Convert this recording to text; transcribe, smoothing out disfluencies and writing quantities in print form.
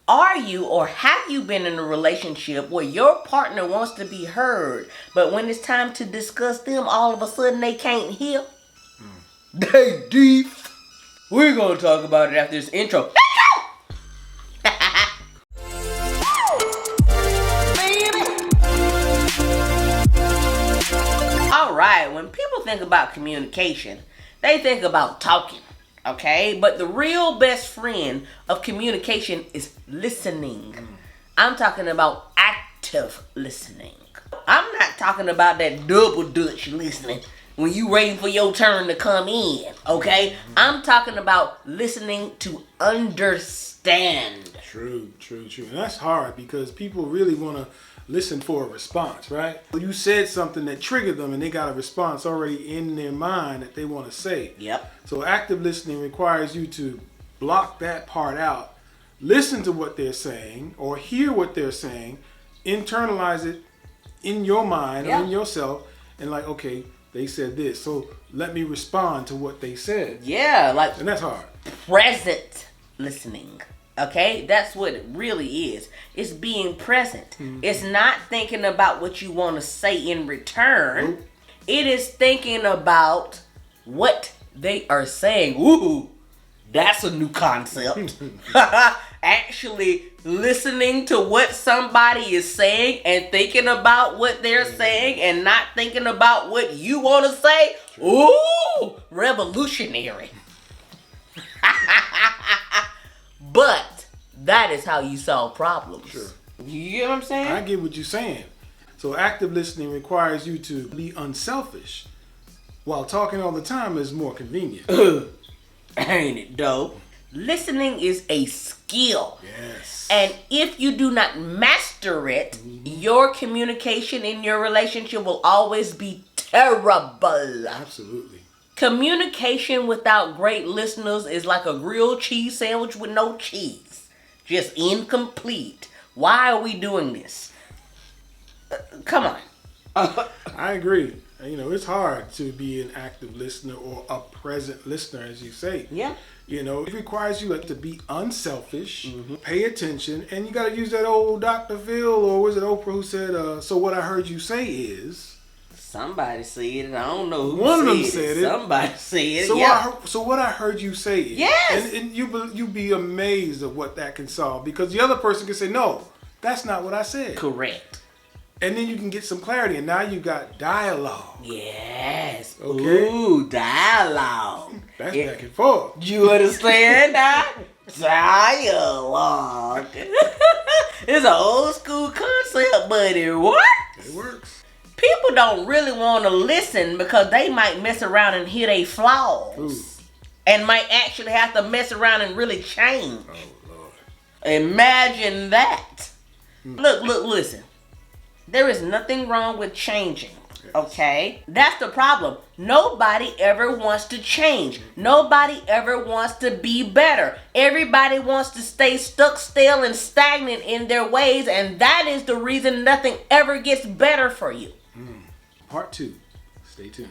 Are you or have you been in a relationship where your partner wants to be heard, but when it's time to discuss them, all of a sudden they can't hear? They deep. We're going to talk about it after this intro. Alright, when people think about communication, they think about talking. Okay, but the real best friend of communication is listening. I'm talking about active listening. I'm not talking about that double Dutch listening when you waiting for your turn to come in. Okay, I'm talking about listening to understand. True. And that's hard because people really want to listen for a response, right? You said something that triggered them and they got a response already in their mind that they want to say. Yep. So active listening requires you to block that part out, listen to what they're saying or hear what they're saying, internalize it in your mind or in yourself, and like, okay, they said this, so let me respond to what they said. Yeah, like, and that's hard. Present listening. Okay, that's what it really is. It's being present. Mm-hmm. It's not thinking about what you want to say in return. Nope. It is thinking about what they are saying. Ooh, that's a new concept. Actually listening to what somebody is saying and thinking about what they're saying and not thinking about what you want to say. Ooh, revolutionary. But that is how you solve problems. Sure. You get what I'm saying? I get what you're saying. So active listening requires you to be unselfish, while talking all the time is more convenient. Ain't it dope? Listening is a skill. Yes. And if you do not master it, your communication in your relationship will always be terrible. Absolutely. Communication without great listeners is like a grilled cheese sandwich with no cheese. Just incomplete. Why are we doing this? Come on. I agree. You know, it's hard to be an active listener or a present listener, as you say. Yeah. You know, it requires you to be unselfish, pay attention, and you got to use that old Dr. Phil, or was it Oprah who said, so what I heard you say is... Somebody said it. I don't know who One of them said it. Somebody said it. So what I heard you say is, yes, and you be amazed at what that can solve, because the other person can say, no, that's not what I said. Correct. And then you can get some clarity, and now you got dialogue. Yes. Okay. Ooh, dialogue. That's back and forth. You understand that? Dialogue. It's an old school concept, but it works. It works. People don't really want to listen because they might mess around and hear their flaws. Ooh. And might actually have to mess around and really change. Oh, Lord. Imagine that. Look, listen. There is nothing wrong with changing. Yes. Okay? That's the problem. Nobody ever wants to change. Nobody ever wants to be better. Everybody wants to stay stuck, stale, and stagnant in their ways, and that is the reason nothing ever gets better for you. Part 2. Stay tuned.